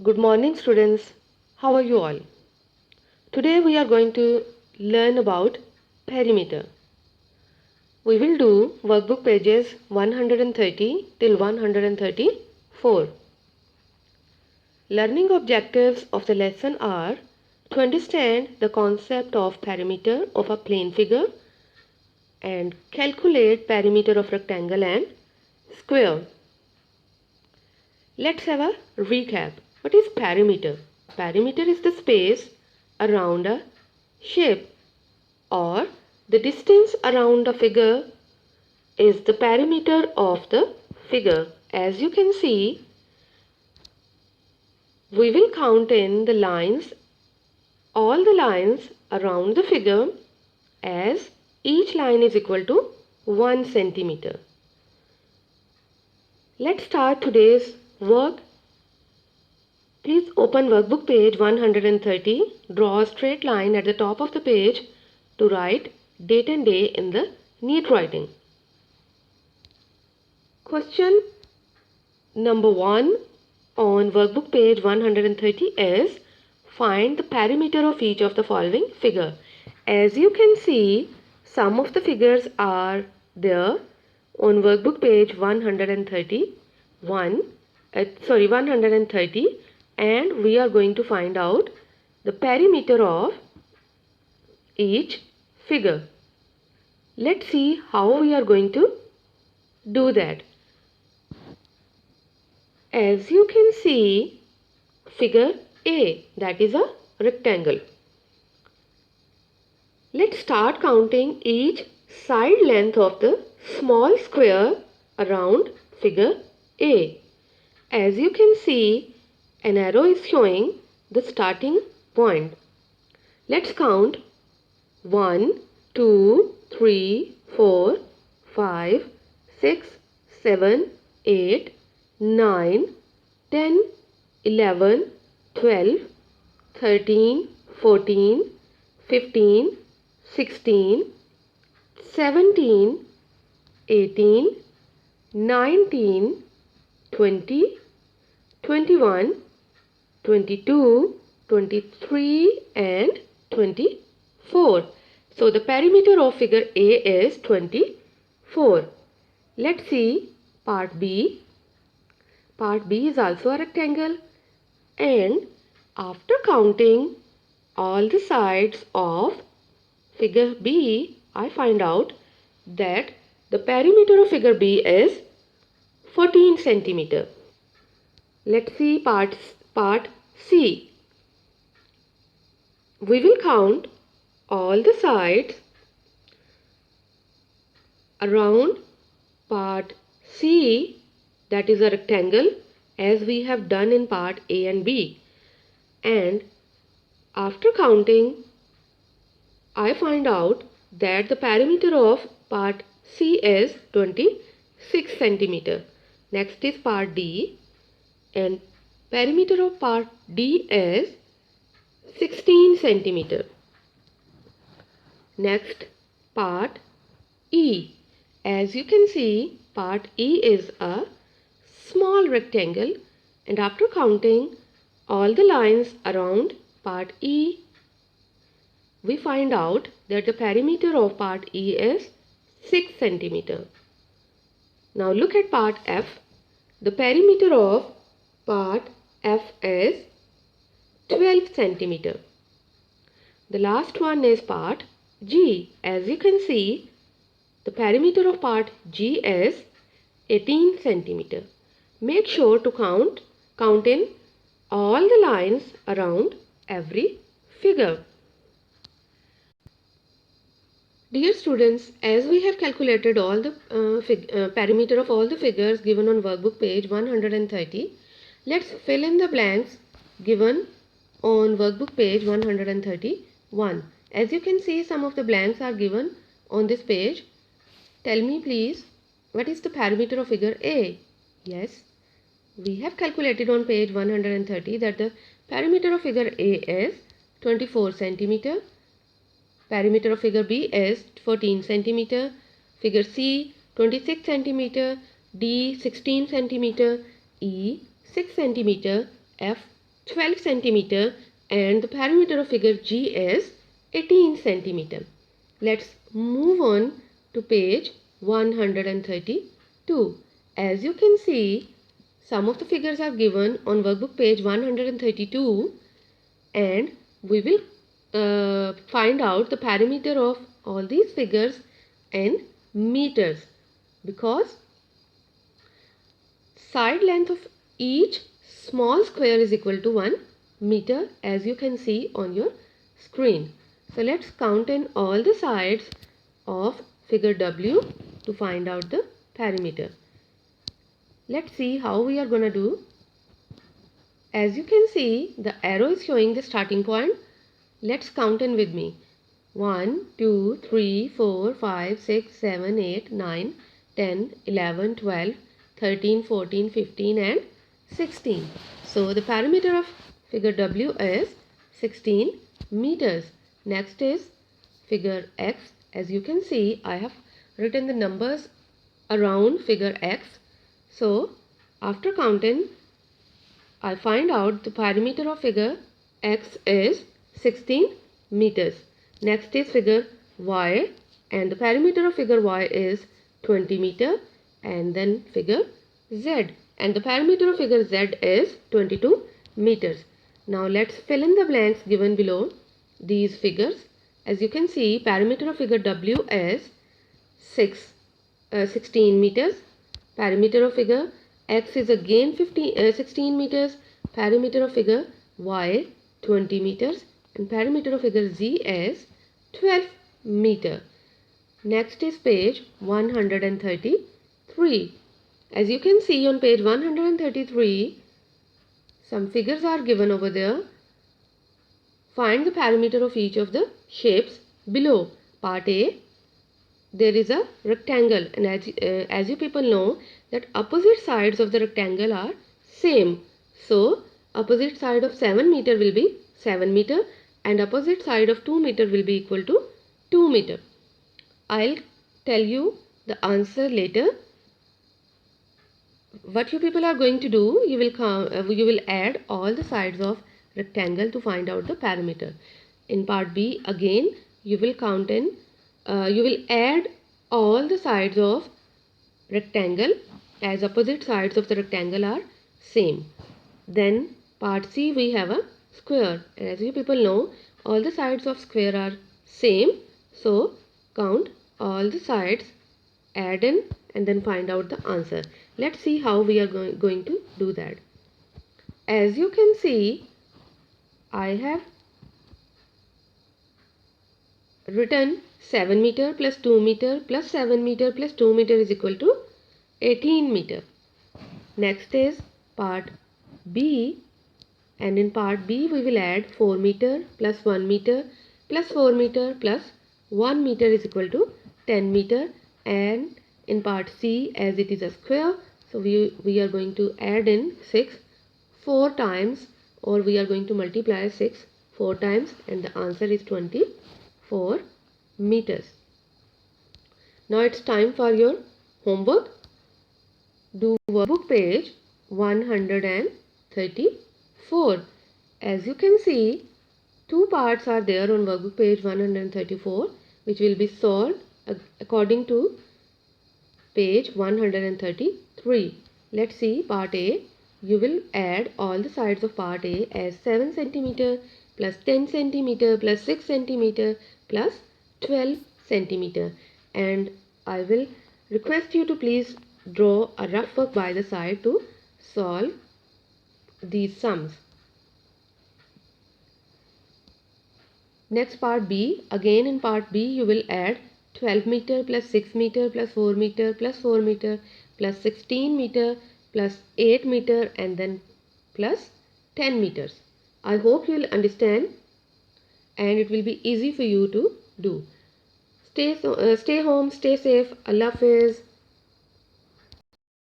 Good morning, students. How are you all? Today we are going to learn about perimeter. We will do workbook pages 130 till 134. Learning objectives of the lesson are to understand the concept of perimeter of a plane figure and calculate perimeter of rectangle and square. Let's have a recap. What is perimeter? Perimeter is the space around a shape, or the distance around a figure is the perimeter of the figure. As you can see, we will count in the lines, all the lines around the figure, as each line is equal to 1 centimeter. Let's start today's work. Please open workbook page 130. Draw a straight line at the top of the page to write date and day in the neat writing. Question number 1 on workbook page 130 is find the perimeter of each of the following figure. As you can see, some of the figures are there on workbook page 130, and we are going to find out the perimeter of each figure. Let's see how we are going to do that. As you can see, figure A, that is a rectangle. Let's start counting each side length of the small square around figure A. As you can see, an arrow is showing the starting point. Let's count 1, 2, 3, 4, 5, 6, 7, 8, 9, 10, 11, 12, 13, 14, 15, 16, 17, 18, 19, 20, 21, 22, 23 and 24. So the perimeter of figure A is 24. Let's see part B. Part B is also a rectangle, and after counting all the sides of figure B, I find out that the perimeter of figure B is 14 centimeter. Let's see part C. We will count all the sides around part C, that is a rectangle, as we have done in part A and B. And after counting, I find out that the perimeter of part C is 26 centimeter. Next is part D, and perimeter of part D is 16 centimeter. Next, part E. As you can see, part E is a small rectangle, and after counting all the lines around part E, we find out that the perimeter of part E is 6 centimeter. Now look at part F. The perimeter of part F is 12 centimeter. The last one is part G. As you can see, the perimeter of part G is 18 centimeter. Make sure to count in all the lines around every figure. Dear students, as we have calculated all the perimeter of all the figures given on workbook page 130, let's fill in the blanks given on workbook page 131. As you can see, some of the blanks are given on this page. Tell me please, what is the perimeter of figure A? Yes, we have calculated on page 130 that the perimeter of figure A is 24 centimeter. Perimeter of figure B is 14 centimeter. Figure C 26 centimeter. D 16 centimeter. E 6 centimeter. F 12 centimeter and the perimeter of figure G is 18 centimeter. Let's move on to page 132. As you can see, some of the figures are given on workbook page 132 and we will find out the perimeter of all these figures in meters, because side length of each small square is equal to 1 meter, as you can see on your screen. So let's count in all the sides of figure W to find out the perimeter. Let's see how we are going to do. As you can see, the arrow is showing the starting point. Let's count in with me. 1, 2, 3, 4, 5, 6, 7, 8, 9, 10, 11, 12, 13, 14, 15 and 16. So the perimeter of figure W is 16 meters. Next is figure X. As you can see, I have written the numbers around figure X. So after counting, I find out the perimeter of figure X is 16 meters. Next is figure Y, and the perimeter of figure Y is 20 meter, and then figure Z, and the perimeter of figure Z is 22 meters. Now let's fill in the blanks given below these figures. As you can see, perimeter of figure W is 16 meters. Perimeter of figure X is again 16 meters. Perimeter of figure Y 20 meters. And perimeter of figure Z is 12 meter. Next is page 133. As you can see on page 133, some figures are given over there. Find the perimeter of each of the shapes below. Part A, there is a rectangle, and as you people know that opposite sides of the rectangle are same. So opposite side of 7 meter will be 7 meter and opposite side of 2 meter will be equal to 2 meter. I'll tell you the answer later. What you people are going to do, you will add all the sides of rectangle to find out the perimeter. In part B, again you will you will add all the sides of rectangle as opposite sides of the rectangle are same. Then part C, we have a square. As you people know, all the sides of square are same. So count all the sides, add in, and then find out the answer. Let's see how we are going to do that. As you can see, I have written 7 meter plus 2 meter plus 7 meter plus 2 meter is equal to 18 meter. Next is part B, and in part B we will add 4 meter plus 1 meter plus 4 meter plus 1 meter is equal to 10 meter. And in part C, as it is a square, so we are going to add in 6 4 times, or we are going to multiply 6 4 times, and the answer is 24 meters. Now it's time for your homework. Do workbook page 134. As you can see, two parts are there on workbook page 134, which will be solved according to page 133. Let's see part A. You will add all the sides of part A as 7 centimeter plus 10 centimeter plus 6 centimeter plus 12 centimeter, and I will request you to please draw a rough work by the side to solve these sums. Next part B, again in part B you will add 12 meter plus 6 meter plus 4 meter plus 4 meter plus 16 meter plus 8 meter and then plus 10 meters. I hope you will understand and it will be easy for you to do. Stay home, stay safe. Allah Hafiz.